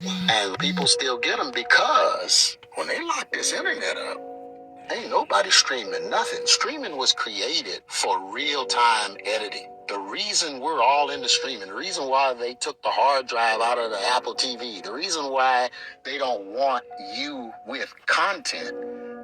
And people still get them because when they lock this internet up, ain't nobody streaming nothing. Streaming was created for real-time editing. The reason we're all into streaming, the reason why they took the hard drive out of the Apple TV, the reason why they don't want you with content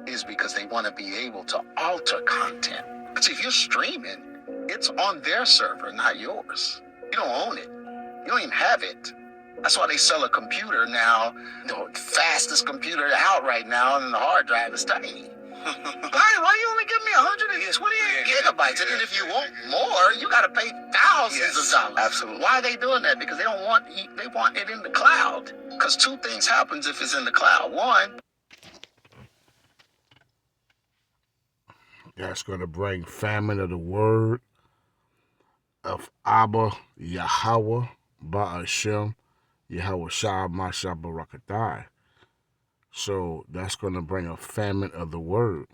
is because they want to be able to alter content. See, if you're streaming, it's on their server, not yours. You don't own it. You don't even have it. That's why they sell a computer now, the fastest computer out right now, and the hard drive is tiny. Why you only give me 128 gigabytes? And then if you want more, you got to pay thousands of dollars. Absolutely. Why are they doing that? Because they want it in the cloud. Because two things happens if it's in the cloud. One, that's going to bring famine of the word of Abba Yahweh Ba'ashem Yahweh Shah Mashabarakadai. So that's going to bring a famine of the word.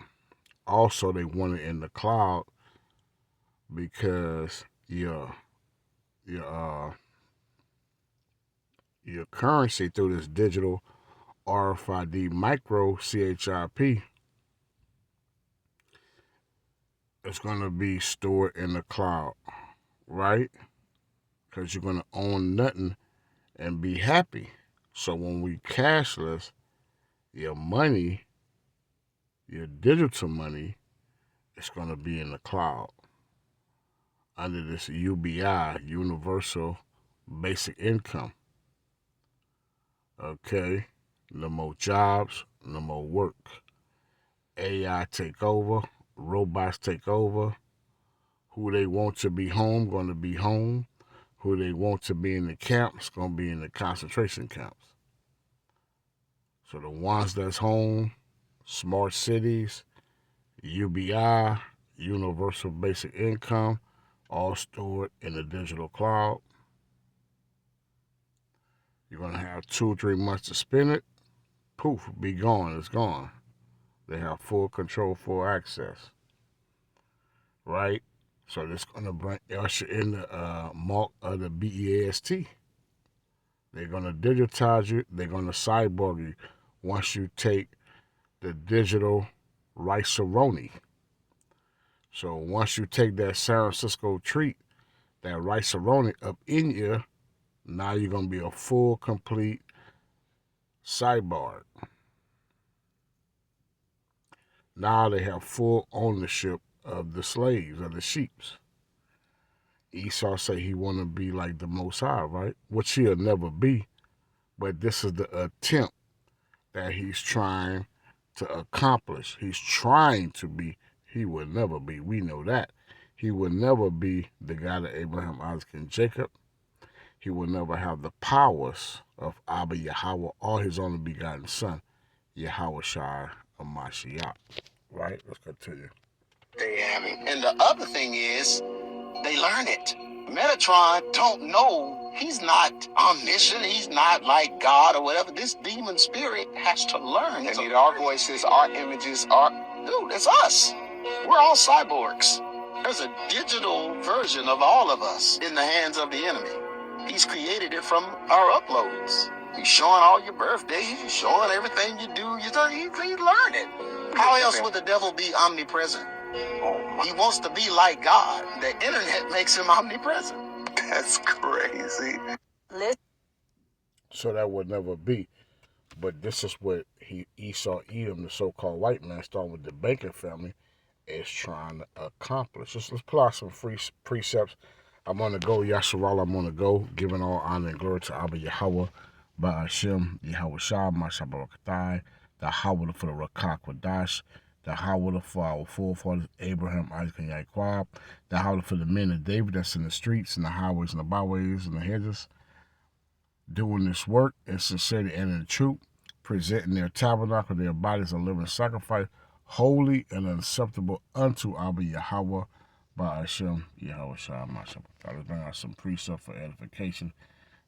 Also, they want it in the cloud because your currency through this digital RFID micro CHIP is going to be stored in the cloud, right? Because you're going to own nothing and be happy. So when we cashless, your money, your digital money, is going to be in the cloud under this UBI, Universal Basic Income. Okay? No more jobs, no more work. AI take over, robots take over. Who they want to be home, going to be home. Who they want to be in the camps, going to be in the concentration camps. So the ones that's home, smart cities, UBI, Universal Basic Income, all stored in the digital cloud. You're going to have 2 or 3 months to spend it. Poof, be gone. It's gone. They have full control, full access. Right? So that's going to bring usher in the mark of the BEAST. They're going to digitize you. They're going to cyborg you once you take the digital rice-a-roni. So once you take that San Francisco treat, that rice-a-roni up in you, now you're going to be a full, complete cyborg. Now they have full ownership of the slaves, of the sheeps. Esau say he want to be like the Most High, right? Which he'll never be, but this is the attempt that he's trying to accomplish. He's trying to be. He will never be. We know that. He will never be the God of Abraham, Isaac, and Jacob. He will never have the powers of Abba Yahweh or his only begotten son, Yahweh Shai of Mashiach. Right? Let's continue. they having. And the other thing is, they learn it. Metatron don't know. He's not omniscient. He's not like God or whatever. This demon spirit has to learn. They need our voices, our images, Dude, it's us. We're all cyborgs. There's a digital version of all of us in the hands of the enemy. He's created it from our uploads. He's showing all your birthdays. He's showing everything you do. He learn it. How else would the devil be omnipresent? He wants to be like God. The internet makes him omnipresent. That's crazy. So that would never be. But this is what Esau Edom, the so-called white man, starting with the Bacon family, is trying to accomplish. Let's pull out some free precepts. I'm on the go, Yasharal, I'm on the go, giving all honor and glory to Abba Yahweh, Ba'ashem, Yahweh Shah, Mashabarakatai, the Hawah for the Rakak Wadash, the Hawah for our forefathers, Abraham, Isaac, and Yaquab, the Hawah for the men of David that's in the streets and the highways and the byways and the hedges, doing this work in sincerity and in truth, presenting their tabernacle, their bodies a living sacrifice, holy and acceptable unto Abba Yahweh, Ba'ashem, Yahweh Shah, Mashabarakatai. Let's bring out some precepts for edification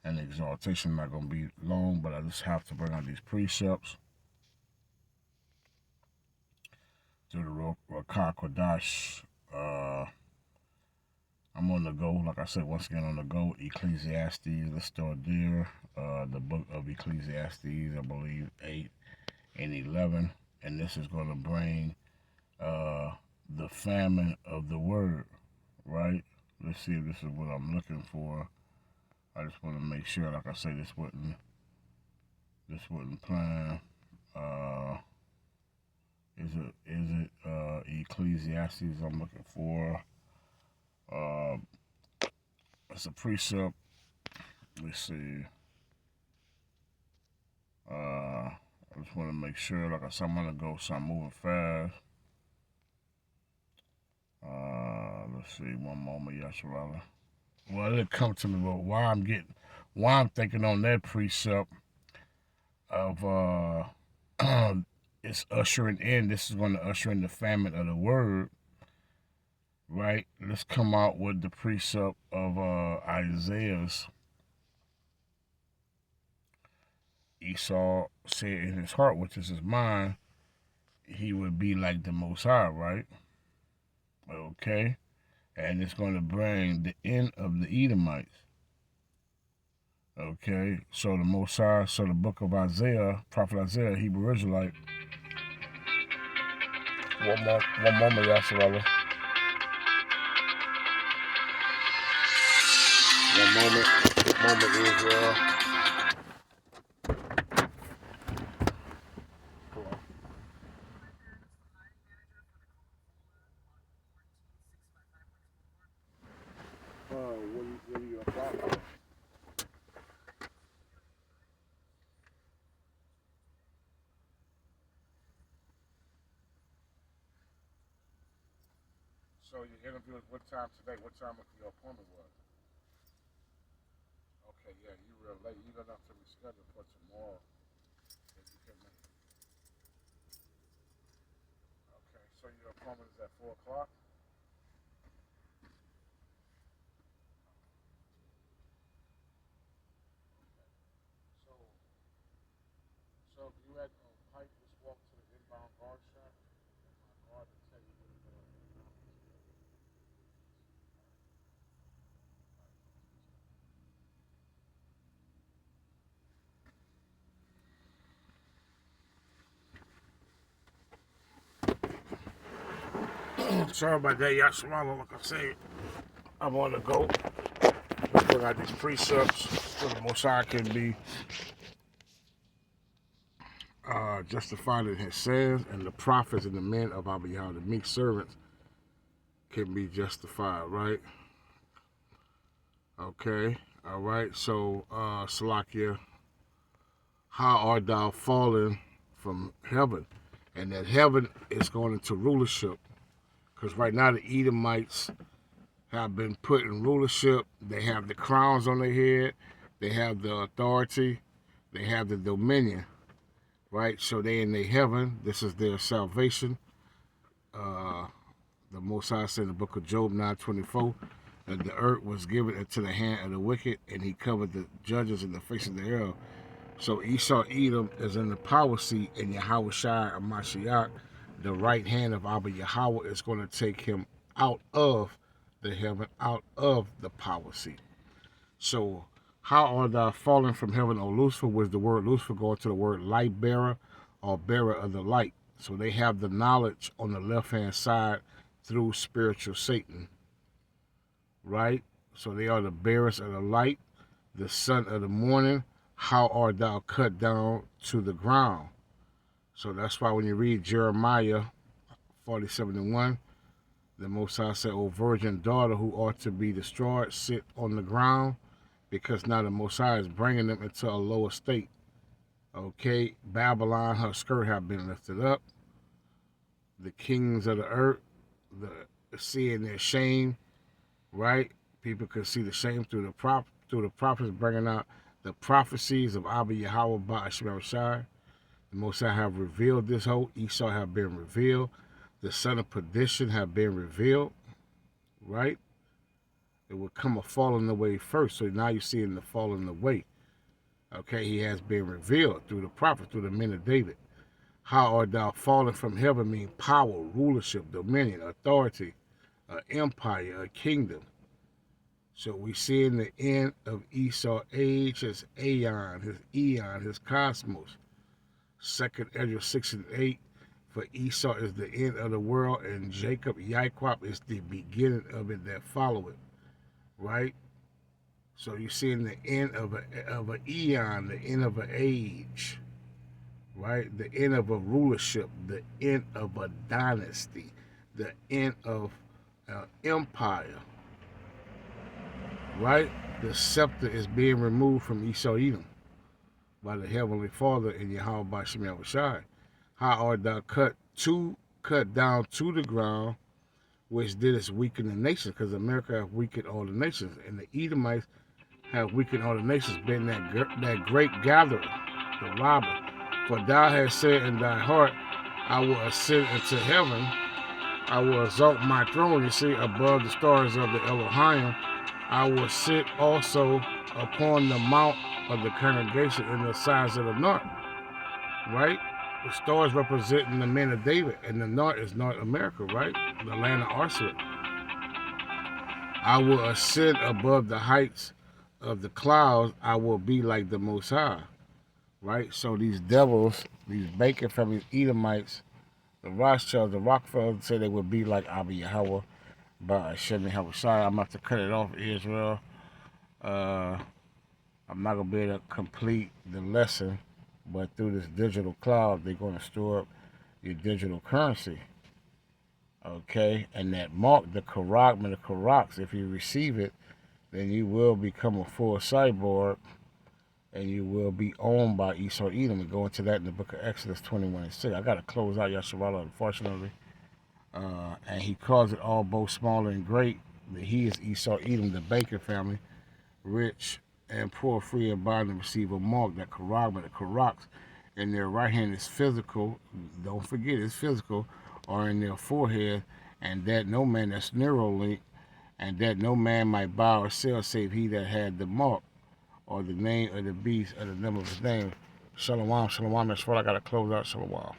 and exaltation. Not going to be long, but I just have to bring out these precepts through the Rakah Kodash I'm on the go. Like I said, once again on the go. Ecclesiastes. Let's start there. The book of Ecclesiastes, I believe 8 and 11, and this is going to bring the famine of the word. Right. Let's see if this is what I'm looking for. I just want to make sure. Like I say, this wasn't planned. Is it Ecclesiastes I'm looking for? Uh, it's a precept. Let's see. I just want to make sure. Like I said, I'm gonna go. So I'm moving fast. Let's see. One moment, Yasharala. Well, it'll come to me. But why I'm thinking on that precept of it's ushering in. This is going to usher in the famine of the word. Right? Let's come out with the precept of Isaiah's. Esau said in his heart, which is his mind, he would be like the Most High, right? Okay? And it's going to bring the end of the Edomites. Okay? So the Most High, so the book of Isaiah, Prophet Isaiah, Hebrew Israelite. One moment, Yasharala. One moment, Israel. What are you about? So your interview was what time today? What time your appointment was? Okay, yeah, you real late. You don't have to reschedule for tomorrow. If you can make. Okay, so your appointment is at 4 o'clock. So, so if you had Pike, just walk to the inbound guard shop, and my guard will tell you where to go. Sorry about that, y'all. Swallow, like I said, I'm on the go. Bring out these precepts so the Mosai can be justified in his sins, and the prophets and the men of Abba Yahweh, the meek servants, can be justified, right? Okay, all right. So, Salakia, how art thou fallen from heaven? And that heaven is going into rulership. Because right now the Edomites have been put in rulership. They have the crowns on their head. They have the authority. They have the dominion. Right? So they in their heaven. This is their salvation. The Most High said in the book of Job 9:24 that the earth was given into the hand of the wicked, and he covered the judges in the face of the earth. So Esau Edom is in the power seat, and Yahweh Shai or Mashiach, the right hand of Abba Yahweh, is going to take him out of the heaven, out of the power seat. So how are thou fallen from heaven, O Lucifer? Was the word Lucifer going to the word light bearer or bearer of the light? So they have the knowledge on the left-hand side through spiritual Satan, right? So they are the bearers of the light, the son of the morning. How art thou cut down to the ground? So that's why when you read Jeremiah 47:1, the Most High said, O virgin daughter who ought to be destroyed, sit on the ground, because now the Most High is bringing them into a lower state. Okay, Babylon, her skirt have been lifted up. The kings of the earth, seeing their shame, right? People could see the shame through the prophets bringing out the prophecies of Abba Yahweh by Hashem Shai. The Most High have revealed this whole. Esau have been revealed. The son of perdition have been revealed, right? It will come a falling away first. So now you're seeing the falling away. Okay, he has been revealed through the prophet, through the men of David. How art thou fallen from heaven mean power, rulership, dominion, authority, empire, a kingdom. So we see in the end of Esau's age his eon, his cosmos. Second Ezra 6 and 8. For Esau is the end of the world, and Jacob, Yaquab, is the beginning of it that follow it. Right? So you see in the end of an eon, the end of an age, right? The end of a rulership, the end of a dynasty, the end of an empire, right? The scepter is being removed from Esau Edom by the Heavenly Father in Yahweh Bashem Yahushai. How art thou cut down to the ground, which didst weaken the nations, because America have weakened all the nations, and the Edomites have weakened all the nations, been that great gatherer, the robber. For thou hast said in thy heart, I will ascend into heaven, I will exalt my throne, you see, above the stars of the Elohim. I will sit also upon the mount of the congregation in the sides of the north, right? The stars representing the men of David, and the north is North America, right? The land of Arsenic. I will ascend above the heights of the clouds. I will be like the Most High, right? So these devils, these Baker families, Edomites, the Rothschilds, the Rockefellers, say they would be like Abba Yahweh, by Hashem Yahushai. I'm about to cut it off, Israel. I'm not going to be able to complete the lesson, but through this digital cloud, they're going to store up your digital currency. Okay? And that mark, the Karagman, the Karaks, if you receive it, then you will become a full cyborg, and you will be owned by Esau Edom. We go into that in the book of Exodus 21 and 6. I got to close out Yasharala, unfortunately. And he calls it all both small and great. He is Esau Edom, the Baker family, rich and poor, free and bond, and receive a mark, that Karagma, the Karaks, in their right hand is physical. Don't forget, it's physical, or in their forehead, and that no man, that's Neuralink, and that no man might buy or sell save he that had the mark, or the name of the beast, or the number of his name. Shalom, shalom. That's what I got to close out. Shalom.